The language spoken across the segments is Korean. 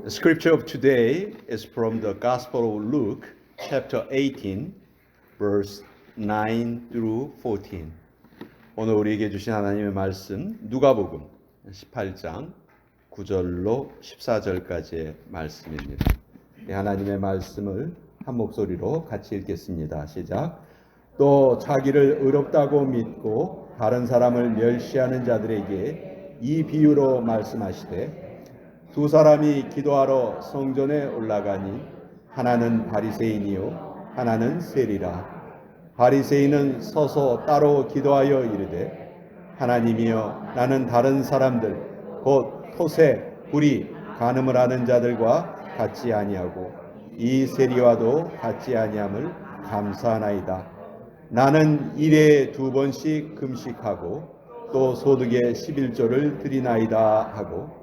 The scripture of today is from the Gospel of Luke, chapter 18, verse 9 through 14. 오늘 우리에게 주신 하나님의 말씀, 누가복음 18장 9절로 14절까지의 말씀입니다. 이 하나님의 말씀을 한 목소리로 같이 읽겠습니다. 시작. 또 자기를 의롭다고 믿고 다른 사람을 멸시하는 자들에게 이 비유로 말씀하시되 두 사람이 기도하러 성전에 올라가니 하나는 바리새인이요 하나는 세리라. 바리새인은 서서 따로 기도하여 이르되 하나님이여 나는 다른 사람들 곧 토세, 불의, 간음을 하는 자들과 같지 아니하고 이 세리와도 같지 아니함을 감사하나이다. 나는 일에 2번씩 금식하고 또 소득의 11조를 드리나이다 하고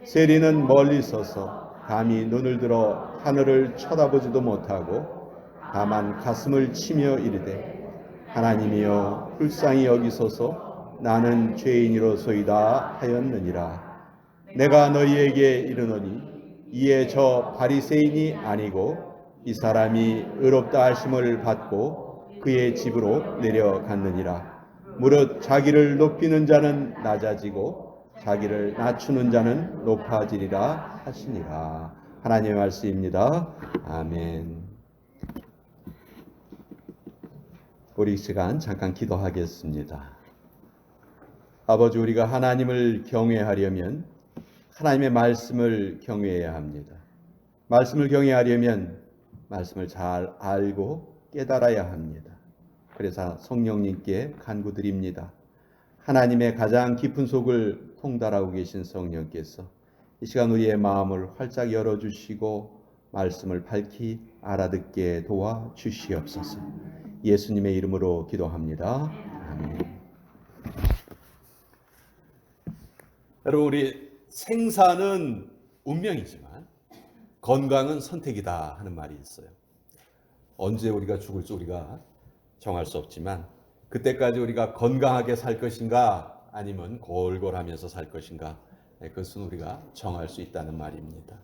세리는 멀리 서서 감히 눈을 들어 하늘을 쳐다보지도 못하고 다만 가슴을 치며 이르되 하나님이여 불쌍히 여기소서 나는 죄인이로소이다 하였느니라. 내가 너희에게 이르노니 이에 저 바리새인이 아니고 이 사람이 의롭다 하심을 받고 그의 집으로 내려갔느니라. 무릇 자기를 높이는 자는 낮아지고 자기를 낮추는 자는 높아지리라 하시니라. 하나님의 말씀입니다. 아멘. 우리 시간 잠깐 기도하겠습니다. 아버지, 우리가 하나님을 경외하려면 하나님의 말씀을 경외해야 합니다. 말씀을 경외하려면 말씀을 잘 알고 깨달아야 합니다. 그래서 성령님께 간구드립니다. 하나님의 가장 깊은 속을 통달하고 계신 성령께서 이 시간 우리의 마음을 활짝 열어주시고 말씀을 밝히 알아듣게 도와주시옵소서. 예수님의 이름으로 기도합니다. 아멘. 여러분, 우리 생사는 운명이지만 건강은 선택이다 하는 말이 있어요. 언제 우리가 죽을지 우리가 정할 수 없지만 그때까지 우리가 건강하게 살 것인가 아니면 골골하면서 살 것인가, 그것은 우리가 정할 수 있다는 말입니다.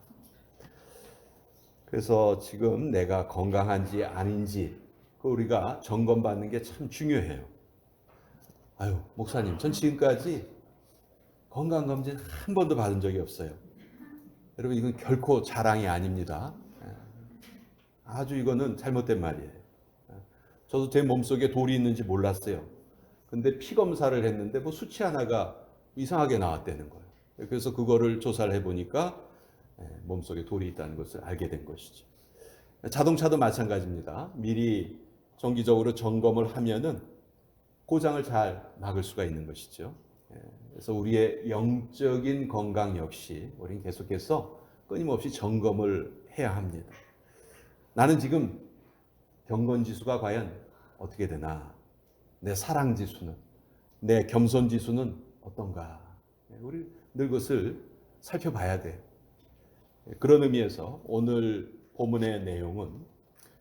그래서 지금 내가 건강한지 아닌지 우리가 점검받는 게 참 중요해요. 아유, 목사님, 전 지금까지 건강검진 한 번도 받은 적이 없어요. 여러분, 이건 결코 자랑이 아닙니다. 아주 이거는 잘못된 말이에요. 저도 제 몸속에 돌이 있는지 몰랐어요. 근데 피 검사를 했는데 뭐 수치 하나가 이상하게 나왔다는 거예요. 그래서 그거를 조사를 해보니까 몸속에 돌이 있다는 것을 알게 된 것이죠. 자동차도 마찬가지입니다. 미리 정기적으로 점검을 하면은 고장을 잘 막을 수가 있는 것이죠. 그래서 우리의 영적인 건강 역시 우리는 계속해서 끊임없이 점검을 해야 합니다. 나는 지금 경건지수가 과연 어떻게 되나? 내 사랑지수는, 내 겸손지수는 어떤가? 우리 늘 그것을 살펴봐야 돼. 그런 의미에서 오늘 본문의 내용은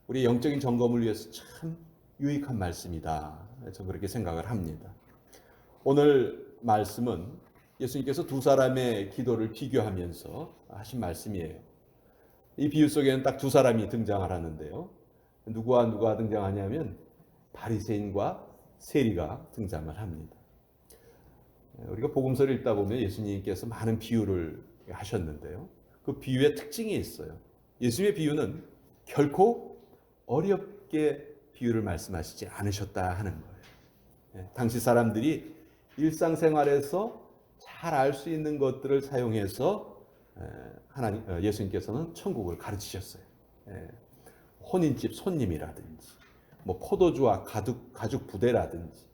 우리 영적인 점검을 위해서 참 유익한 말씀이다. 저는 그렇게 생각을 합니다. 오늘 말씀은 예수님께서 두 사람의 기도를 비교하면서 하신 말씀이에요. 이 비유 속에는 딱 두 사람이 등장을 하는데요. 누가 등장하냐면 바리새인과 세리가 등장을 합니다. 우리가 복음서를 읽다 보면 예수님께서 많은 비유를 하셨는데요. 그 비유의 특징이 있어요. 예수님의 비유는 결코 어렵게 비유를 말씀하시지 않으셨다 하는 거예요. 당시 사람들이 일상생활에서 잘 알 수 있는 것들을 사용해서 예수님께서는 천국을 가르치셨어요. 혼인집 손님이라든지, 뭐 포도주와 가죽 부대라든지,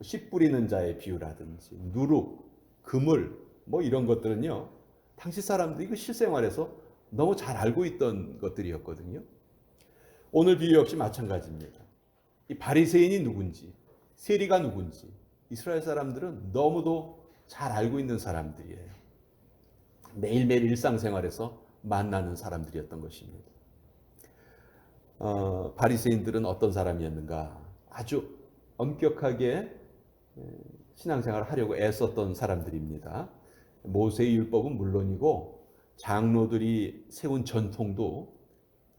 씨 뿌리는 자의 비유라든지, 누룩, 그물, 뭐 이런 것들은요, 당시 사람들이 그 실생활에서 너무 잘 알고 있던 것들이었거든요. 오늘 비유 역시 마찬가지입니다. 이 바리새인이 누군지, 세리가 누군지 이스라엘 사람들은 너무도 잘 알고 있는 사람들이에요. 매일매일 일상생활에서 만나는 사람들이었던 것입니다. 바리새인들은 어떤 사람이었는가? 아주 엄격하게 신앙생활을 하려고 애썼던 사람들입니다. 모세의 율법은 물론이고 장로들이 세운 전통도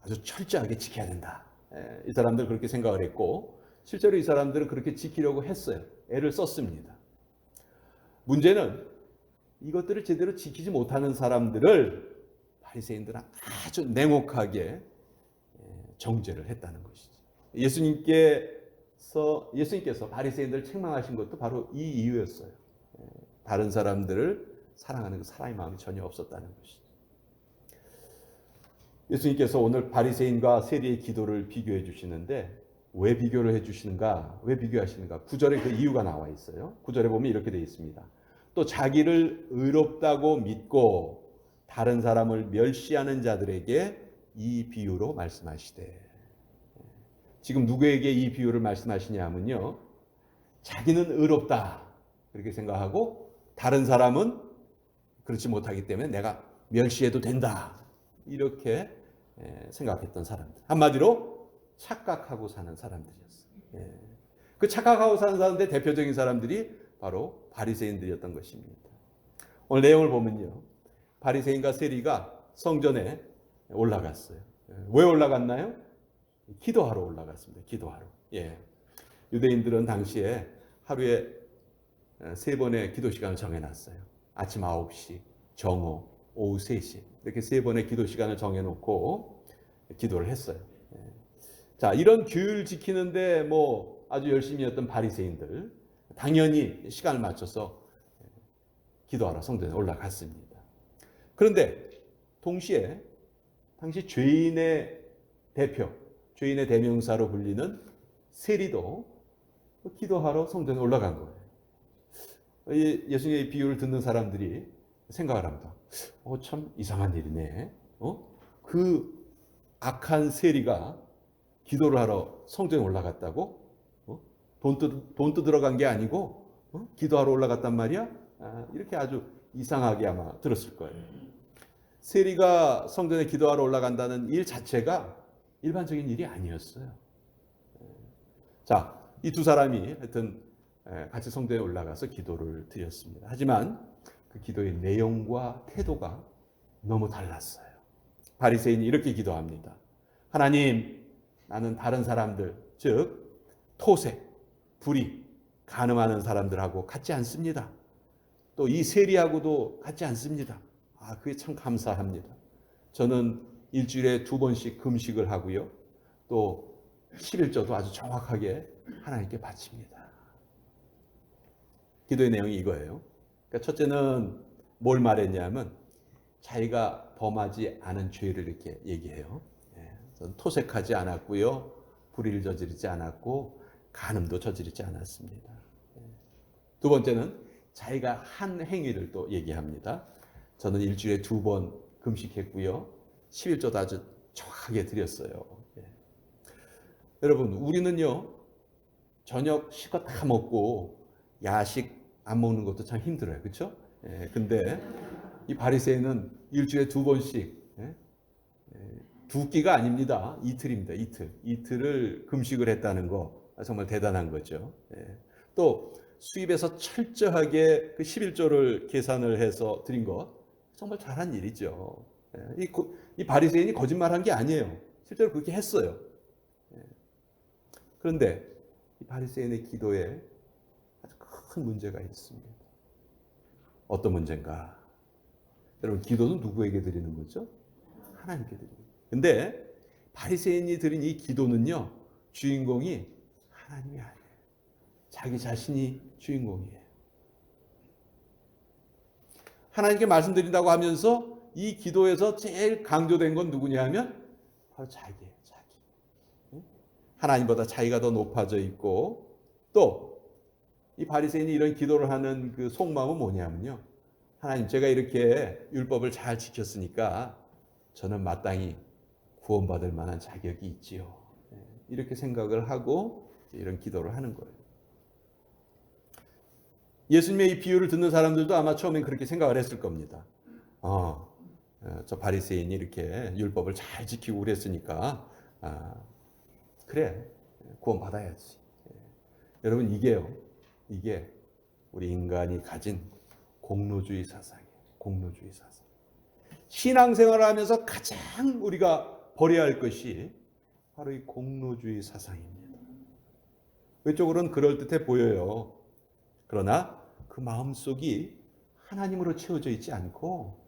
아주 철저하게 지켜야 된다. 이 사람들 그렇게 생각을 했고 실제로 이 사람들은 그렇게 지키려고 했어요. 애를 썼습니다. 문제는 이것들을 제대로 지키지 못하는 사람들을 바리새인들은 아주 냉혹하게 정죄를 했다는 것이죠. 예수님께서 바리새인들을 책망하신 것도 바로 이 이유였어요. 다른 사람들을 사랑하는 그 사랑의 마음이 전혀 없었다는 것이죠. 예수님께서 오늘 바리새인과 세리의 기도를 비교해 주시는데 왜 비교를 해 주시는가? 왜 비교하시는가? 9절에 그 이유가 나와 있어요. 9절에 보면 이렇게 되어 있습니다. 또 자기를 의롭다고 믿고 다른 사람을 멸시하는 자들에게 이 비유로 말씀하시되. 지금 누구에게 이 비유를 말씀하시냐 하면요. 자기는 의롭다 그렇게 생각하고 다른 사람은 그렇지 못하기 때문에 내가 멸시해도 된다 이렇게 생각했던 사람들. 한마디로 착각하고 사는 사람들이었어요. 그 착각하고 사는 사람들의 대표적인 사람들이 바로 바리새인들이었던 것입니다. 오늘 내용을 보면요. 바리새인과 세리가 성전에 올라갔어요. 왜 올라갔나요? 기도하러 올라갔습니다. 기도하러. 유대인들은 당시에 하루에 3번의 기도 시간을 정해놨어요. 아침 9시, 정오, 오후 3시 이렇게 3번의 기도 시간을 정해놓고 기도를 했어요. 자, 이런 규율 지키는데 뭐 아주 열심히 했던 바리새인들 당연히 시간을 맞춰서 기도하러 성전에 올라갔습니다. 그런데 동시에 당시 죄인의 대표, 죄인의 대명사로 불리는 세리도 기도하러 성전에 올라간 거예요. 예수님의 비유를 듣는 사람들이 생각을 합니다. 참 이상한 일이네. 그 악한 세리가 기도를 하러 성전에 올라갔다고? 돈 뜯으러 간 게 아니고 기도하러 올라갔단 말이야? 이렇게 아주 이상하게 아마 들었을 거예요. 세리가 성전에 기도하러 올라간다는 일 자체가 일반적인 일이 아니었어요. 자, 이 두 사람이 하여튼 같이 성전에 올라가서 기도를 드렸습니다. 하지만 그 기도의 내용과 태도가 너무 달랐어요. 바리새인이 이렇게 기도합니다. 하나님, 나는 다른 사람들, 즉 토색, 불의, 간음하는 사람들하고 같지 않습니다. 또 이 세리하고도 같지 않습니다. 그게 참 감사합니다. 저는 일주일에 2번씩 금식을 하고요. 또 11조도 아주 정확하게 하나님께 바칩니다. 기도의 내용이 이거예요. 그러니까 첫째는 뭘 말했냐면 자기가 범하지 않은 죄를 이렇게 얘기해요. 저는 토색하지 않았고요. 불의를 저지르지 않았고 간음도 저지르지 않았습니다. 두 번째는 자기가 한 행위를 또 얘기합니다. 저는 일주일에 2번 금식했고요. 11조도 아주 정확하게 드렸어요. 여러분, 우리는요, 저녁 실컷 다 먹고 야식 안 먹는 것도 참 힘들어요. 그렇죠? 근데 이 바리새인은 일주일에 2번씩 2끼가 아닙니다. 이틀입니다. 이틀을 금식을 했다는 거 정말 대단한 거죠. 또 수입에서 철저하게 그 11조를 계산을 해서 드린 것 정말 잘한 일이죠. 이 바리새인이 거짓말한 게 아니에요. 실제로 그렇게 했어요. 그런데 이 바리새인의 기도에 아주 큰 문제가 있습니다. 어떤 문제인가? 여러분, 기도는 누구에게 드리는 거죠? 하나님께 드리는 거예요. 근데 바리새인이 드린 이 기도는요, 주인공이 하나님이 아니에요. 자기 자신이 주인공이에요. 하나님께 말씀드린다고 하면서 이 기도에서 제일 강조된 건 누구냐 하면 바로 자기예요. 자기. 하나님보다 자기가 더 높아져 있고, 또 이 바리새인이 이런 기도를 하는 그 속마음은 뭐냐면요, 하나님, 제가 이렇게 율법을 잘 지켰으니까 저는 마땅히 구원받을 만한 자격이 있지요. 이렇게 생각을 하고 이런 기도를 하는 거예요. 예수님의 이 비유를 듣는 사람들도 아마 처음엔 그렇게 생각을 했을 겁니다. 저 바리새인이 이렇게 율법을 잘 지키고 그랬으니까 그래, 구원받아야지. 여러분, 이게 우리 인간이 가진 공로주의 사상이에요. 공로주의 사상. 신앙생활을 하면서 가장 우리가 버려야 할 것이 바로 이 공로주의 사상입니다. 외적으로는 그럴듯해 보여요. 그러나 그 마음속이 하나님으로 채워져 있지 않고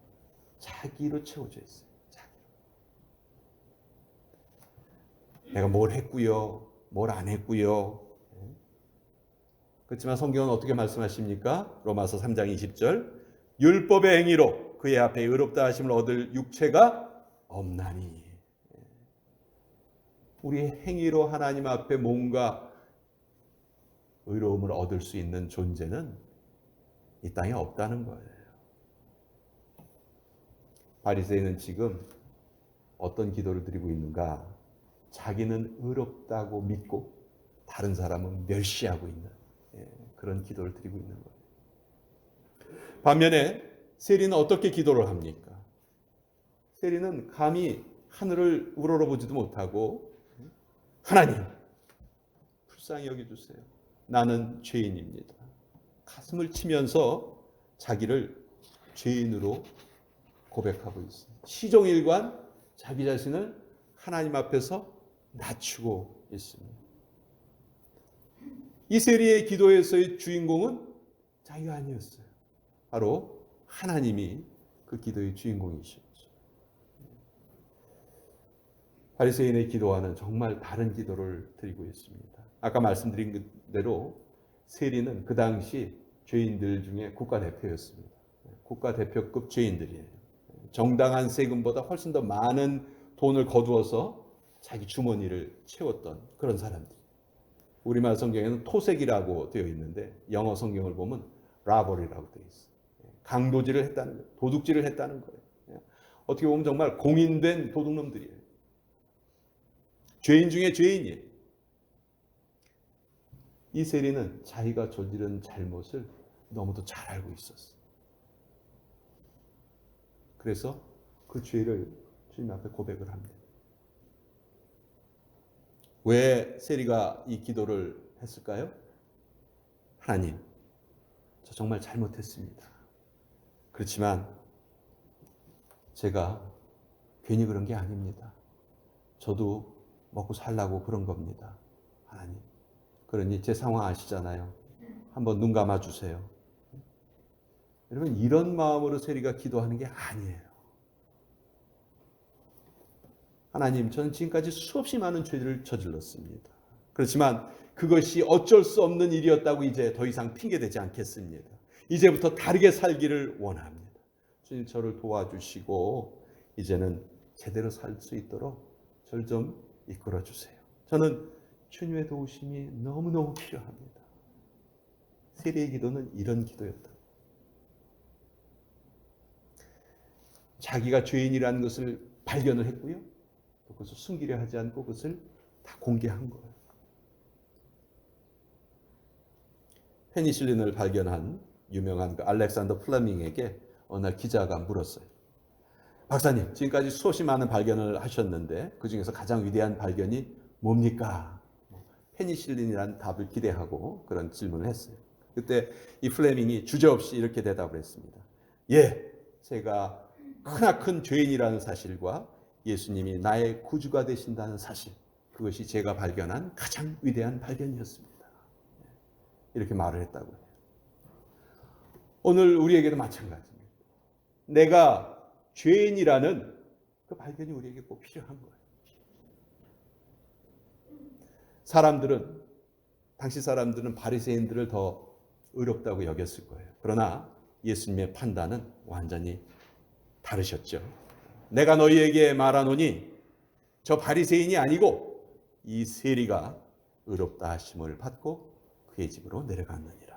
자기로 채워져 있어요. 자기로. 내가 뭘 했고요, 뭘 안 했고요. 그렇지만 성경은 어떻게 말씀하십니까? 로마서 3장 20절, 율법의 행위로 그의 앞에 의롭다 하심을 얻을 육체가 없나니. 우리의 행위로 하나님 앞에 뭔가 의로움을 얻을 수 있는 존재는 이 땅에 없다는 거예요. 바리새인은 지금 어떤 기도를 드리고 있는가? 자기는 의롭다고 믿고 다른 사람은 멸시하고 있는 그런 기도를 드리고 있는 거예요. 반면에 세리는 어떻게 기도를 합니까? 세리는 감히 하늘을 우러러보지도 못하고 하나님 불쌍히 여겨주세요. 나는 죄인입니다. 가슴을 치면서 자기를 죄인으로 고백하고 있습니다. 시종일관 자기 자신을 하나님 앞에서 낮추고 있습니다. 이 세리의 기도에서의 주인공은 자기가 아니었어요. 바로 하나님이 그 기도의 주인공이셨죠. 바리새인의 기도와는 정말 다른 기도를 드리고 있습니다. 아까 말씀드린 대로 세리는 그 당시 죄인들 중에 국가대표였습니다. 국가대표급 죄인들이에요. 정당한 세금보다 훨씬 더 많은 돈을 거두어서 자기 주머니를 채웠던 그런 사람들. 우리말 성경에는 토색이라고 되어 있는데 영어 성경을 보면 라버리라고 되어 있어요. 강도질을 했다는 거예요. 도둑질을 했다는 거예요. 어떻게 보면 정말 공인된 도둑놈들이에요. 죄인 중에 죄인이에요. 이 세리는 자기가 저지른 잘못을 너무도 잘 알고 있었어요. 그래서 그 죄를 주님 앞에 고백을 합니다. 왜 세리가 이 기도를 했을까요? 하나님, 저 정말 잘못했습니다. 그렇지만 제가 괜히 그런 게 아닙니다. 저도 먹고 살라고 그런 겁니다. 하나님, 그러니 제 상황 아시잖아요. 한번 눈 감아 주세요. 여러분, 이런 마음으로 세리가 기도하는 게 아니에요. 하나님, 저는 지금까지 수없이 많은 죄를 저질렀습니다. 그렇지만 그것이 어쩔 수 없는 일이었다고 이제 더 이상 핑계대지 않겠습니다. 이제부터 다르게 살기를 원합니다. 주님, 저를 도와주시고 이제는 제대로 살 수 있도록 저를 좀 이끌어 주세요. 저는 주님의 도우심이 너무너무 필요합니다. 세리의 기도는 이런 기도였다. 자기가 죄인이라는 것을 발견을 했고요. 그것을 숨기려 하지 않고 그것을 다 공개한 거예요. 페니실린을 발견한 유명한 그 알렉산더 플레밍에게 어느 날 기자가 물었어요. 박사님, 지금까지 수없이 많은 발견을 하셨는데 그 중에서 가장 위대한 발견이 뭡니까? 페니실린이라는 답을 기대하고 그런 질문을 했어요. 그때 이 플레밍이 주저없이 이렇게 대답을 했습니다. 예, 제가 크나큰 죄인이라는 사실과 예수님이 나의 구주가 되신다는 사실, 그것이 제가 발견한 가장 위대한 발견이었습니다. 이렇게 말을 했다고 해요. 오늘 우리에게도 마찬가지입니다. 내가 죄인이라는 그 발견이 우리에게 꼭 필요한 거예요. 당시 사람들은 바리새인들을 더 의롭다고 여겼을 거예요. 그러나 예수님의 판단은 완전히 다르셨죠. 내가 너희에게 말하노니 저 바리새인이 아니고 이 세리가 의롭다 하심을 받고 그의 집으로 내려갔느니라.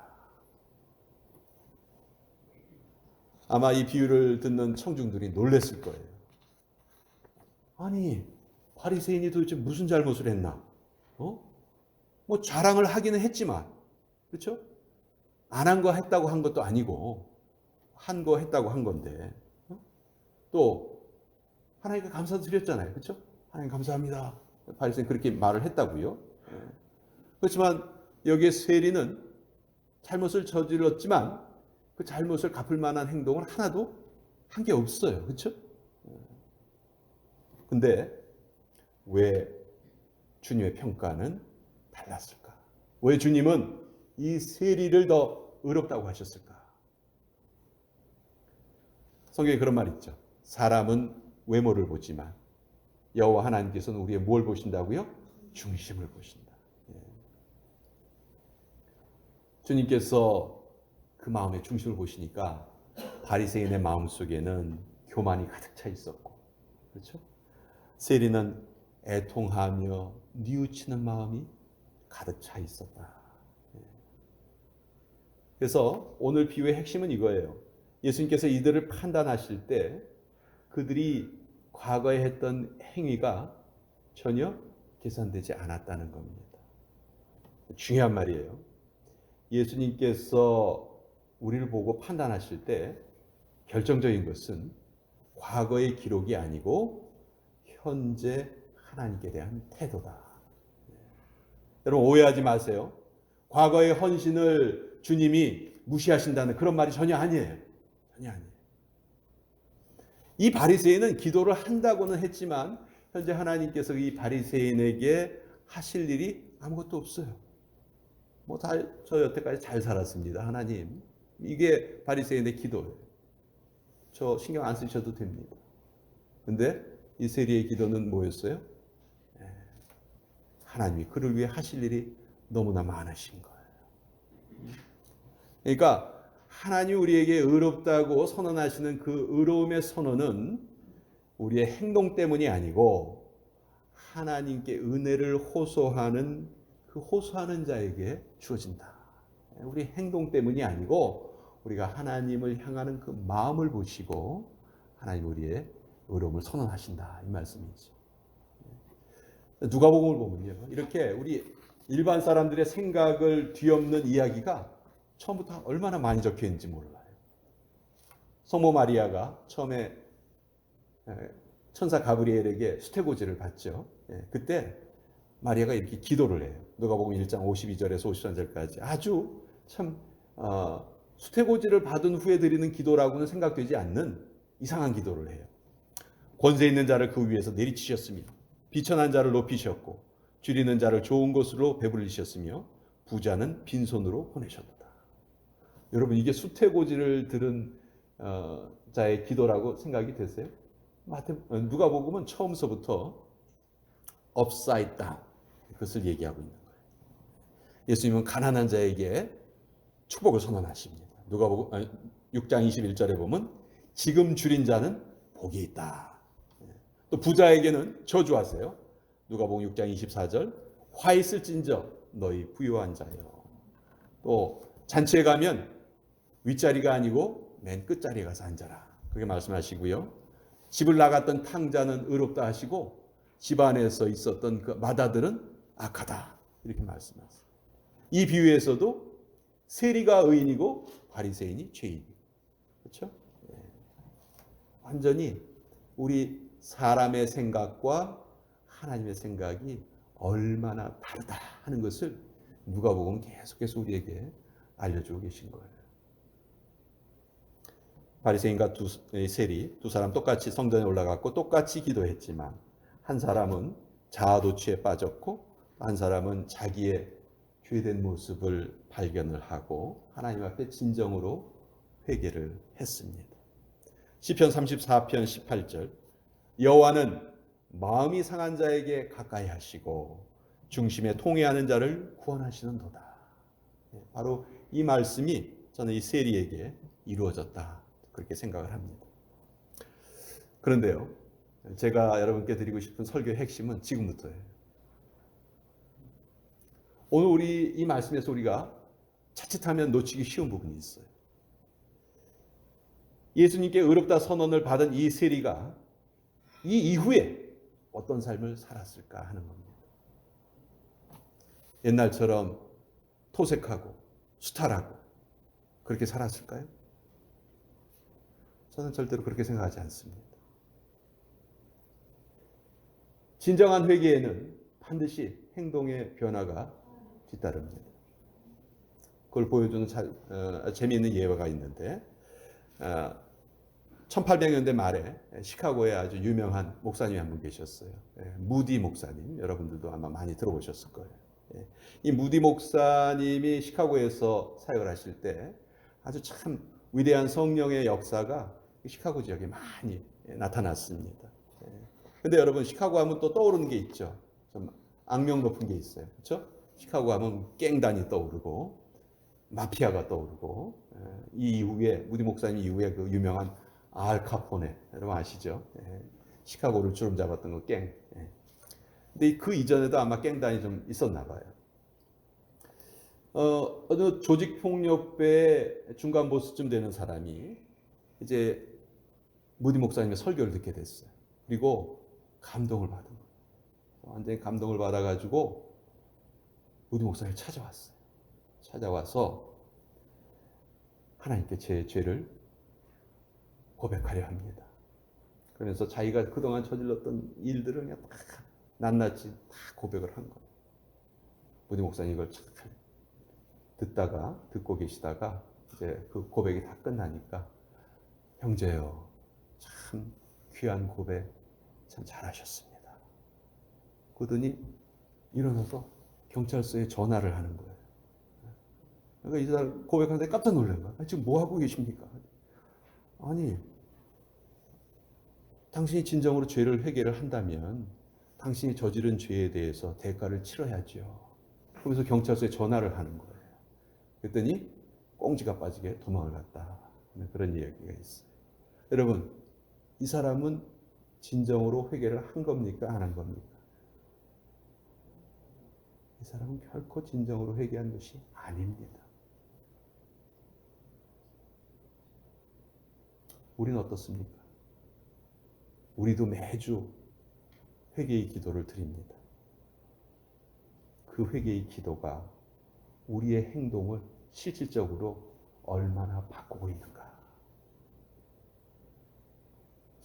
아마 이 비유를 듣는 청중들이 놀랐을 거예요. 아니, 바리새인이 도대체 무슨 잘못을 했나? 뭐 자랑을 하기는 했지만, 그렇죠? 안 한 거 했다고 한 것도 아니고 한 거 했다고 한 건데, 또 하나님께 감사드렸잖아요, 그렇죠? 하나님 감사합니다. 바리새인 그렇게 말을 했다고요. 그렇지만 여기에 세리는 잘못을 저질렀지만 그 잘못을 갚을 만한 행동을 하나도 한 게 없어요. 그렇죠? 근데 왜 주님의 평가는 달랐을까? 왜 주님은 이 세리를 더 의롭다고 하셨을까? 성경에 그런 말이 있죠. 사람은 외모를 보지만 여호와 하나님께서는 우리의 뭘 보신다고요? 중심을 보신다. 주님께서 그 마음의 중심을 보시니까 바리새인의 마음 속에는 교만이 가득 차 있었고, 그렇죠? 세리는 애통하며 뉘우치는 마음이 가득 차 있었다. 그래서 오늘 비유의 핵심은 이거예요. 예수님께서 이들을 판단하실 때 그들이 과거에 했던 행위가 전혀 계산되지 않았다는 겁니다. 중요한 말이에요. 예수님께서 우리를 보고 판단하실 때 결정적인 것은 과거의 기록이 아니고 현재 하나님께 대한 태도다. 여러분 오해하지 마세요. 과거의 헌신을 주님이 무시하신다는 그런 말이 전혀 아니에요. 전혀 아니에요. 이 바리새인은 기도를 한다고는 했지만 현재 하나님께서 이 바리새인에게 하실 일이 아무것도 없어요. 저 여태까지 잘 살았습니다. 하나님. 이게 바리새인의 기도예요. 저 신경 안 쓰셔도 됩니다. 근데 이 세리의 기도는 뭐였어요? 하나님이 그를 위해 하실 일이 너무나 많으신 거예요. 그러니까 하나님이 우리에게 의롭다고 선언하시는 그 의로움의 선언은 우리의 행동 때문이 아니고 하나님께 은혜를 호소하는 그 호소하는 자에게 주어진다. 우리 행동 때문이 아니고 우리가 하나님을 향하는 그 마음을 보시고 하나님 우리의 의로움을 선언하신다. 이 말씀이죠. 누가복음을 보면요. 이렇게 우리 일반 사람들의 생각을 뒤엎는 이야기가 처음부터 얼마나 많이 적혀 있는지 몰라요. 성모 마리아가 처음에 천사 가브리엘에게 수태고지를 받죠. 그때 마리아가 이렇게 기도를 해요. 누가복음 1장 52절에서 53절까지 아주 참 수태고지를 받은 후에 드리는 기도라고는 생각되지 않는 이상한 기도를 해요. 권세 있는 자를 그 위에서 내리치셨으며 비천한 자를 높이셨고 줄이는 자를 좋은 곳으로 배불리셨으며 부자는 빈손으로 보내셨다. 여러분 이게 수태고지를 들은 자의 기도라고 생각이 되세요? 누가복음은 처음서부터 upside down 그것을 얘기하고 있는 거예요. 예수님은 가난한 자에게 축복을 선언하십니다. 누가복음 6장 21절에 보면 지금 줄인 자는 복이 있다. 또 부자에게는 저주하세요. 누가복음 6장 24절 화 있을진저 너희 부유한 자여. 또 잔치에 가면 윗자리가 아니고 맨 끝자리에 가서 앉아라. 그렇게 말씀하시고요. 집을 나갔던 탕자는 의롭다 하시고 집 안에서 있었던 그 마다들은 악하다. 이렇게 말씀하세요. 이 비유에서도 세리가 의인이고 바리새인이 죄인이고. 그렇죠? 완전히 우리 사람의 생각과 하나님의 생각이 얼마나 다르다 하는 것을 누가복음은 계속해서 우리에게 알려주고 계신 거예요. 바리새인과 세리 두 사람 똑같이 성전에 올라갔고 똑같이 기도했지만 한 사람은 자아도취에 빠졌고 한 사람은 자기의 죄된 모습을 발견을 하고 하나님 앞에 진정으로 회개를 했습니다. 시편 34편 18절 여호와는 마음이 상한 자에게 가까이 하시고 중심에 통회하는 자를 구원하시는도다. 바로 이 말씀이 저는 이 세리에게 이루어졌다. 그렇게 생각을 합니다. 그런데요. 제가 여러분께 드리고 싶은 설교의 핵심은 지금부터예요. 오늘 우리 이 말씀에서 우리가 자칫하면 놓치기 쉬운 부분이 있어요. 예수님께 의롭다 선언을 받은 이 세리가 이 이후에 어떤 삶을 살았을까 하는 겁니다. 옛날처럼 토색하고 수탈하고 그렇게 살았을까요? 저는 절대로 그렇게 생각하지 않습니다. 진정한 회개에는 반드시 행동의 변화가 뒤따릅니다. 그걸 보여주는 재미있는 예화가 있는데 1800년대 말에 시카고에 아주 유명한 목사님이 한 분 계셨어요. 무디 목사님. 여러분들도 아마 많이 들어보셨을 거예요. 이 무디 목사님이 시카고에서 사역을 하실 때 아주 참 위대한 성령의 역사가 시카고 지역에 많이 나타났습니다. 근데 여러분, 시카고 하면 또 떠오르는 게 있죠. 좀 악명 높은 게 있어요. 그렇죠? 시카고 하면 갱단이 떠오르고 마피아가 떠오르고, 이 이후에 무디 목사님 이후에 그 유명한 알 카포네, 여러분 아시죠? 시카고를 주름 잡았던 그 갱. 근데 그 이전에도 아마 갱단이 좀 있었나 봐요. 어느 조직폭력배의 중간 보스쯤 되는 사람이 이제 무디 목사님의 설교를 듣게 됐어요. 그리고 감동을 받은 거예요. 완전히 감동을 받아가지고 무디 목사님을 찾아왔어요. 찾아와서 하나님께 제 죄를 고백하려 합니다. 그래서 자기가 그동안 저질렀던 일들을 그냥 다 낱낱이 다 고백을 한 거예요. 무디 목사님 이걸 참 듣고 계시다가 이제 그 고백이 다 끝나니까, 형제요, 참 귀한 고백 참 잘하셨습니다. 그러더니 일어나서 경찰서에 전화를 하는 거예요. 그러니까 이 사람 고백하는데 깜짝 놀란 거야. 지금 뭐 하고 계십니까? 아니, 당신이 진정으로 죄를 회개를 한다면 당신이 저지른 죄에 대해서 대가를 치러야죠. 그래서 경찰서에 전화를 하는 거예요. 그랬더니 꽁지가 빠지게 도망을 갔다. 그런 이야기가 있어요. 여러분, 이 사람은 진정으로 회개를 한 겁니까? 안 한 겁니까? 이 사람은 결코 진정으로 회개한 것이 아닙니다. 우리는 어떻습니까? 우리도 매주 회개의 기도를 드립니다. 그 회개의 기도가 우리의 행동을 실질적으로 얼마나 바꾸고 있는가?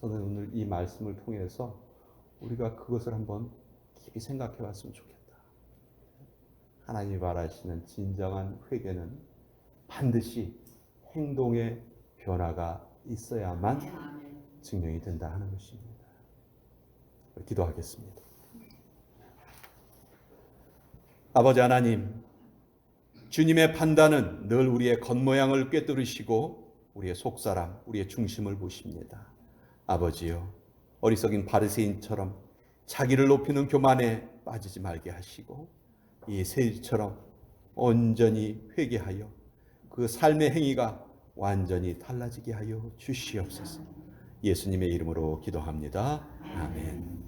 저는 오늘 이 말씀을 통해서 우리가 그것을 한번 깊이 생각해 봤으면 좋겠다. 하나님이 바라시는 진정한 회개는 반드시 행동의 변화가 있어야만 증명이 된다 하는 것입니다. 기도하겠습니다. 아버지 하나님, 주님의 판단은 늘 우리의 겉모양을 꿰뚫으시고 우리의 속사람, 우리의 중심을 보십니다. 아버지요, 어리석인 바리새인처럼 자기를 높이는 교만에 빠지지 말게 하시고 이 세리처럼 온전히 회개하여 그 삶의 행위가 완전히 달라지게 하여 주시옵소서. 예수님의 이름으로 기도합니다. 아멘.